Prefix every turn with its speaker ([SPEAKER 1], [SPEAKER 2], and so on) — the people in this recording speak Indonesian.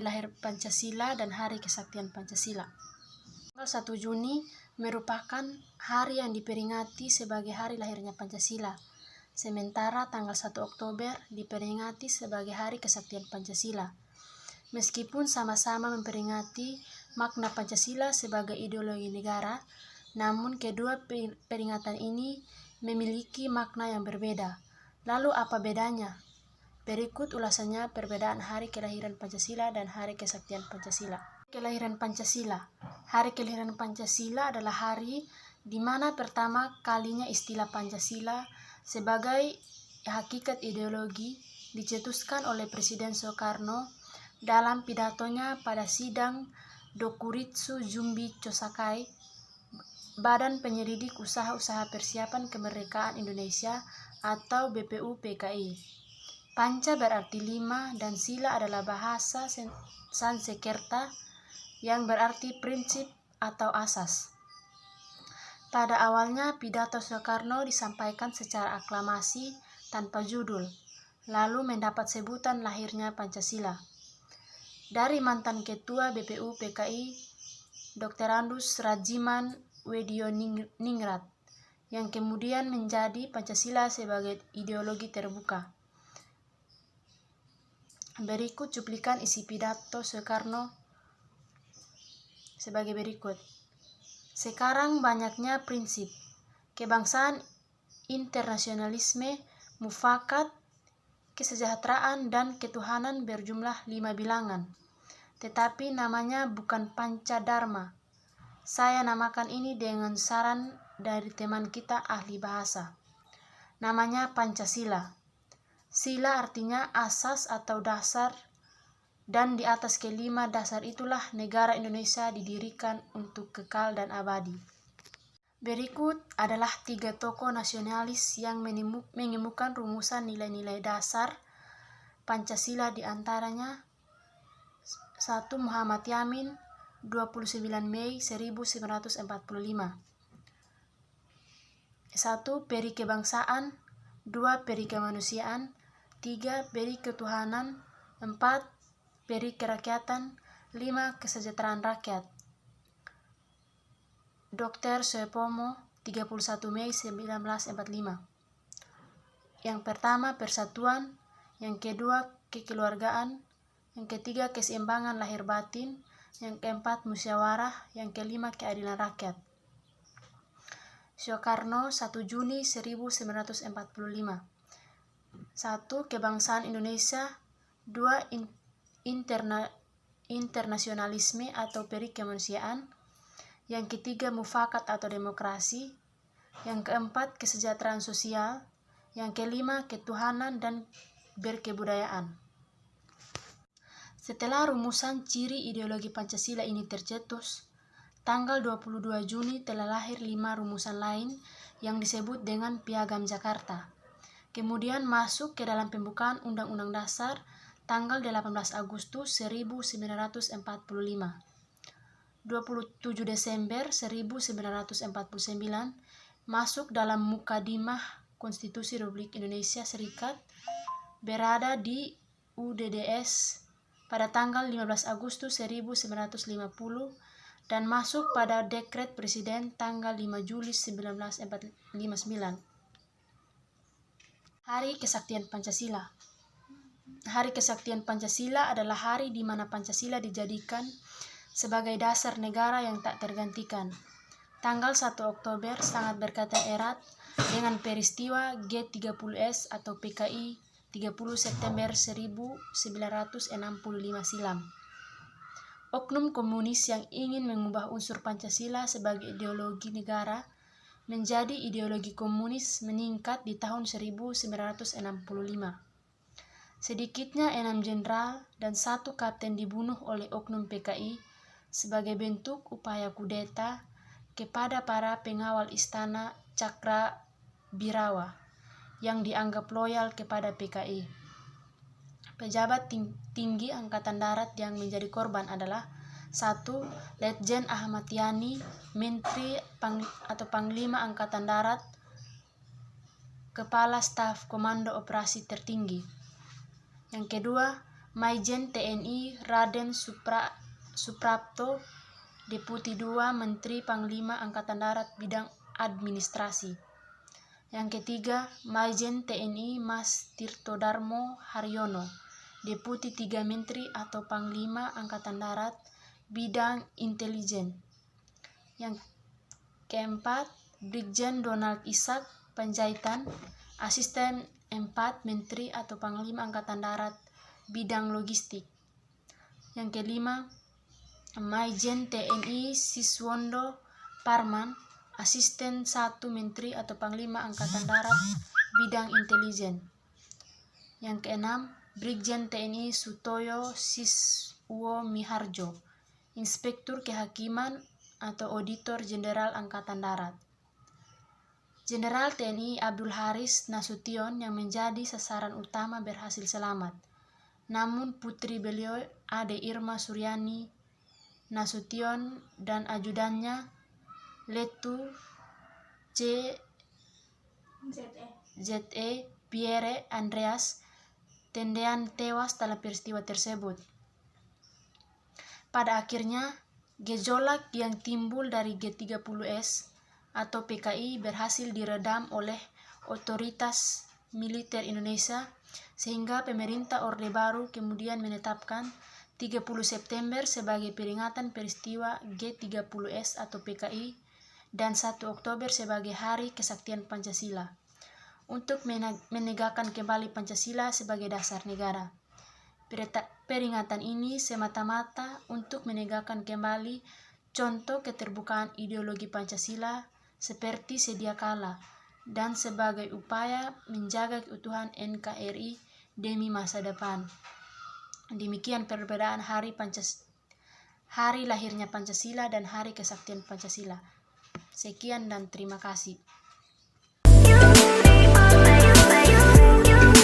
[SPEAKER 1] hari lahir Pancasila dan Hari Kesaktian Pancasila. Tanggal 1 Juni merupakan hari yang diperingati sebagai hari lahirnya Pancasila, sementara tanggal 1 Oktober diperingati sebagai Hari Kesaktian Pancasila. Meskipun sama-sama memperingati makna Pancasila sebagai ideologi negara, namun kedua peringatan ini memiliki makna yang berbeda. Lalu apa bedanya? Berikut ulasannya perbedaan Hari Kelahiran Pancasila dan Hari Kesaktian Pancasila. Kelahiran Pancasila. Hari Kelahiran Pancasila adalah hari di mana pertama kalinya istilah Pancasila sebagai hakikat ideologi dicetuskan oleh Presiden Soekarno dalam pidatonya pada sidang Dokuritsu Jumbi Chosakai, Badan Penyelidik Usaha-Usaha Persiapan Kemerdekaan Indonesia atau BPUPKI. Panca berarti 5 dan sila adalah bahasa Sanskerta yang berarti prinsip atau asas. Pada awalnya pidato Soekarno disampaikan secara aklamasi tanpa judul, lalu mendapat sebutan lahirnya Pancasila dari mantan Ketua BPUPKI Dr. Andus Rajiman Wedioningrat, yang kemudian menjadi Pancasila sebagai ideologi terbuka. Berikut cuplikan isi pidato Soekarno sebagai berikut. Sekarang banyaknya prinsip kebangsaan, internasionalisme, mufakat, kesejahteraan, dan ketuhanan berjumlah 5 bilangan. Tetapi namanya bukan Pancadharma. Saya namakan ini dengan saran dari teman kita ahli bahasa. Namanya Pancasila. Sila artinya asas atau dasar, dan di atas kelima dasar itulah negara Indonesia didirikan untuk kekal dan abadi. Berikut adalah 3 tokoh nasionalis yang mengemukan rumusan nilai-nilai dasar Pancasila, di antaranya 1. Muhammad Yamin, 29 Mei 1945. 1. Peri kebangsaan, 2. Peri kemanusiaan, 3. Peri ketuhanan, 4. Peri kerakyatan, 5. Kesejahteraan rakyat. Dr. Soepomo, 31 Mei 1945. Yang pertama persatuan, yang kedua kekeluargaan, yang ketiga keseimbangan lahir batin, yang keempat musyawarah, yang kelima keadilan rakyat. Soekarno, 1 Juni 1945. 1. Kebangsaan Indonesia, 2. Internasionalisme atau peri kemanusiaan, yang ketiga mufakat atau demokrasi, yang keempat kesejahteraan sosial, yang kelima ketuhanan dan berkebudayaan. Setelah rumusan ciri ideologi Pancasila ini tercetus, tanggal 22 Juni telah lahir 5 rumusan lain yang disebut dengan Piagam Jakarta. Kemudian masuk ke dalam pembukaan Undang-Undang Dasar tanggal 18 Agustus 1945. 27 Desember 1949 masuk dalam Mukadimah Konstitusi Republik Indonesia Serikat, berada di UDDS pada tanggal 15 Agustus 1950 dan masuk pada Dekret Presiden tanggal 5 Juli 1959. Hari Kesaktian Pancasila. Hari Kesaktian Pancasila adalah hari di mana Pancasila dijadikan sebagai dasar negara yang tak tergantikan. Tanggal 1 Oktober sangat berkaitan erat dengan peristiwa G30S atau PKI 30 September 1965 silam. Oknum komunis yang ingin mengubah unsur Pancasila sebagai ideologi negara menjadi ideologi komunis meningkat di tahun 1965. Sedikitnya 6 jenderal dan 1 kapten dibunuh oleh oknum PKI sebagai bentuk upaya kudeta kepada para pengawal istana Cakrabirawa yang dianggap loyal kepada PKI. Pejabat tinggi Angkatan Darat yang menjadi korban adalah 1. Letjen Ahmad Yani, Menteri atau Panglima Angkatan Darat, Kepala Staf Komando Operasi Tertinggi. Yang kedua, Maijen TNI Raden Suprapto, Deputi 2 Menteri Panglima Angkatan Darat Bidang Administrasi. Yang ketiga, Maijen TNI Mas Tirto Darmo Haryono, Deputi 3 Menteri atau Panglima Angkatan Darat Bidang Intelijen. Yang keempat, Brigjen Donald Ishak Panjaitan, Asisten 4 Menteri atau Panglima Angkatan Darat Bidang Logistik. Yang kelima, Maijen TNI Siswondo Parman, Asisten 1 Menteri atau Panglima Angkatan Darat Bidang Intelijen. Yang keenam, Brigjen TNI Sutoyo Siswo Miharjo, Inspektur Kehakiman atau Auditor Jenderal Angkatan Darat. Jenderal TNI Abdul Haris Nasution yang menjadi sasaran utama berhasil selamat. Namun putri beliau Ade Irma Suryani Nasution dan ajudannya Letu ZE Pierre Andreas Tendean tewas dalam peristiwa tersebut. Pada akhirnya, gejolak yang timbul dari G30S atau PKI berhasil diredam oleh otoritas militer Indonesia, sehingga pemerintah Orde Baru kemudian menetapkan 30 September sebagai peringatan peristiwa G30S atau PKI dan 1 Oktober sebagai Hari Kesaktian Pancasila untuk menegakkan kembali Pancasila sebagai dasar negara. Peringatan ini semata-mata untuk menegakkan kembali contoh keterbukaan ideologi Pancasila seperti sedia kala dan sebagai upaya menjaga keutuhan NKRI demi masa depan. Demikian perbedaan hari lahirnya Pancasila dan Hari Kesaktian Pancasila. Sekian dan terima kasih.